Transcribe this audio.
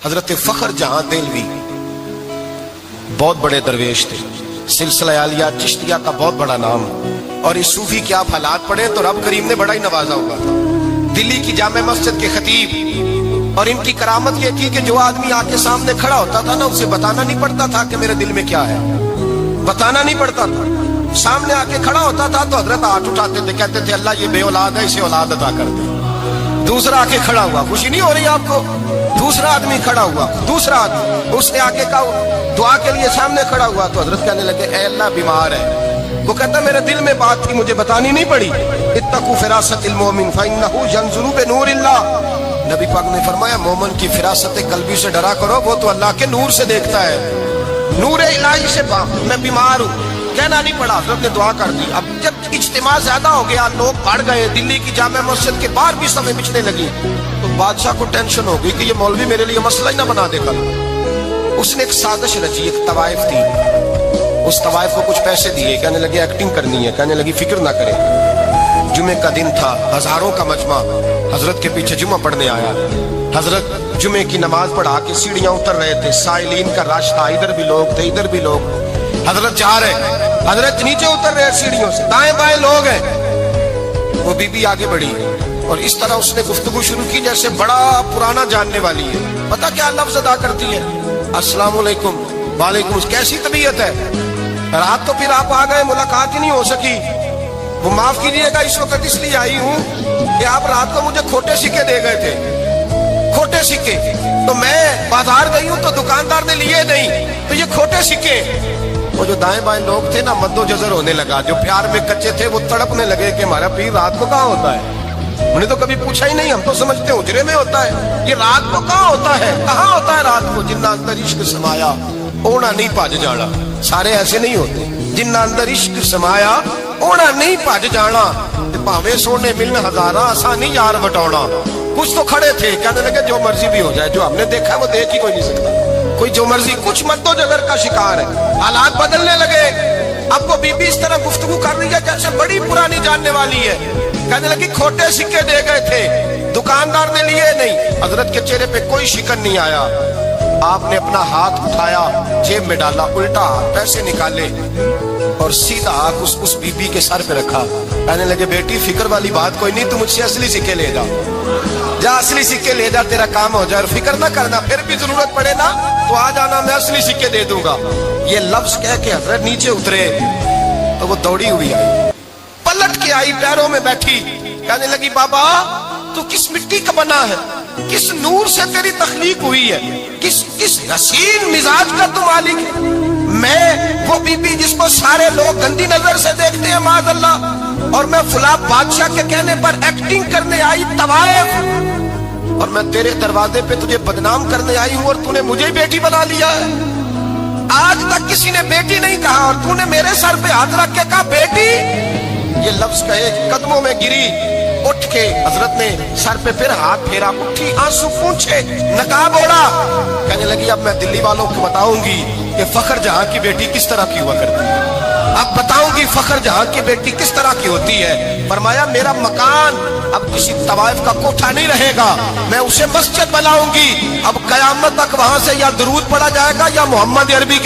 حضرت فخر جہاں دہلوی بہت بڑے درویش تھے، سلسلہ عالیہ چشتیہ کا بہت بڑا نام، اور اس صوفی کے آپ حالات پڑھیں تو رب کریم نے بڑا ہی نوازا ہوا تھا۔ دلی کی جامع مسجد کے خطیب، اور ان کی کرامت یہ تھی کہ جو آدمی آ کے سامنے کھڑا ہوتا تھا نا، اسے بتانا نہیں پڑتا تھا کہ میرے دل میں کیا ہے، بتانا نہیں پڑتا تھا۔ سامنے آ کے کھڑا ہوتا تھا تو حضرت ہاتھ اٹھاتے تھے، کہتے تھے اللہ یہ بے اولاد ہے، اسے اولاد عطا کر دے۔ دوسرا آ کے کھڑا ہوا، خوشی نہیں ہو رہی آپ کو؟ دوسرا آدمی کھڑا ہوا، دوسرا آدمی، اس نے آ کے کہا دعا کے لیے سامنے کھڑا ہوا تو حضرت کہنے لگے اے اللہ بیمار ہے۔ وہ کہتا میرے دل میں بات تھی، مجھے بتانی نہیں پڑی۔ اتقوا فراست المؤمن فإنه ينظر بنور اللہ، نبی پاک نے فرمایا مومن کی فراست قلبی سے ڈرا کرو، وہ تو اللہ کے نور سے دیکھتا ہے، نور الہی سے۔ میں بیمار ہوں، کہنا نہیں پڑا، حضرت نے دعا کر دی۔ اب جب اجتماع زیادہ ہو گیا، لوگ بڑھ گئے، دلی کی جامع مسجد کے باہر بھی صفیں بچھنے لگی، تو بادشاہ کو ٹینشن ہو گئی کہ یہ مولوی میرے لیے مسئلہ ہی نہ بنا دے کل۔ اس نے ایک سازش رچی، ایک طوائف تھی، اس طوائف کو کچھ پیسے دیے، کہنے لگے ایکٹنگ کرنی ہے، کہنے لگی فکر نہ کرے۔ جمعے کا دن تھا، ہزاروں کا مجمع حضرت کے پیچھے جمعہ پڑھنے آیا۔ حضرت جمعے کی نماز پڑھا کے سیڑھیاں اتر رہے تھے، سائلین کا رش تھا، ادھر بھی لوگ تھے ادھر بھی لوگ۔ حضرت جا رہے، حضرت نیچے اتر رہے سیڑھیوں سے، دائیں بائیں لوگ ہیں۔ وہ بی بی آگے بڑھی اور اس طرح اس نے گفتگو شروع کی جیسے بڑا پرانا جاننے والی ہے۔ پتہ کیا لفظ ادا کرتی ہے؟ السلام علیکم، وعلیکم السلام، کیسی طبیعت ہے؟ رات تو پھر آپ آ گئے، ملاقات ہی نہیں ہو سکی۔ وہ معاف کیجیے گا، اس وقت اس لیے آئی ہوں کہ آپ رات کو مجھے کھوٹے سکے دے گئے تھے، کھوٹے سکے، تو میں بازار گئی ہوں تو دکاندار نے لیے نہیں، تو یہ کھوٹے سکے۔ وہ جو دائیں بائیں لوگ تھے نا، مد و جزر ہونے لگا، جو پیار میں کچے تھے وہ تڑپنے لگے کہ ہمارا پیر رات کو کہاں ہوتا ہے؟ انہوں نے تو کبھی پوچھا ہی نہیں، ہم تو سمجھتے حجرے میں ہوتا ہے، یہ رات کو کہاں ہوتا ہے؟ کہاں ہوتا ہے رات کو؟ جنہ اندر عشق سمایا اونا نہیں پاج جانا۔ سارے ایسے نہیں ہوتے، جنہ اندر عشق سمایا اونا نہیں پاج جانا، پاوے سونے ملن ہزارہ آسانی یار بٹونا۔ کچھ تو کھڑے تھے، کہنے لگے جو مرضی بھی ہو جائے، جو ہم نے دیکھا ہے وہ دیکھ ہی کوئی نہیں سکتا، کوئی جو مرضی، کچھ مد و جزر کا شکار ہے۔ حالات بدلنے لگے، اب وہ بی بی اس طرح گفتگو کر رہی ہے جیسے بڑی پرانی جاننے والی ہے۔ کہنے لگی کھوٹے سکے دے گئے تھے، دکاندار نے لیے نہیں۔ حضرت کے چہرے پہ کوئی شکن نہیں آیا، آپ نے اپنا ہاتھ اٹھایا، جیب میں ڈالا، الٹا ہاتھ پیسے نکالے اور سیدھا ہاتھ اس بی بی کے سر پہ رکھا۔ کہنے لگے بیٹی فکر والی بات کوئی نہیں، تم مجھ سے اصلی سکے لے جا، جا اصلی سکے لے جا، تیرا کام ہو جائے، اور فکر نہ کرنا، پھر بھی ضرورت پڑے نا تو آ جانا، میں اصلی سکے دے دوں گا۔ یہ لفظ کہہ کے حضرت نیچے اترے تو وہ دوڑی ہوئی آئی، پلٹ کے آئی، پیروں میں بیٹھی، کہنے لگی بابا تو کس مٹی کا بنا ہے، کس نور سے تیری تخلیق ہوئی ہے، کس حسین مزاج کا تو مالک ہے؟ میں وہ بی بی جس کو سارے لوگ گندی نظر سے دیکھتے ہیں معاذ اللہ، اور میں فلاں بادشاہ کے کہنے پر ایکٹنگ کرنے آئی طوائف، اور میں تیرے دروازے پہ تجھے بدنام کرنے آئی ہوں اور تو نے مجھے بیٹی بنا لیا ہے۔ آج تک کسی نے بیٹی نہیں کہا اور تو نے میرے سر پہ ہاتھ رکھ کے کہا بیٹی۔ یہ لفظ کہے قدموں میں گری، اٹھ کے حضرت نے سر پہ پھر ہاتھ پھیرا، اٹھی، آنسو پونچھے، نقاب اوڑا، کہنے لگی اب میں دلی والوں کو بتاؤں گی کہ فخر جہاں کی بیٹی کس طرح کی ہوا کرتی ہے، اب بتاؤں گی فخر جہاں کی بیٹی کس طرح کی ہوتی ہے۔ فرمایا میرا مکان اب کسی طوائف کا کوٹھا نہیں رہے گا، میں اسے مسجد بناؤں گی، اب قیامت تک وہاں سے یا درود پڑھا جائے گا یا محمد عربی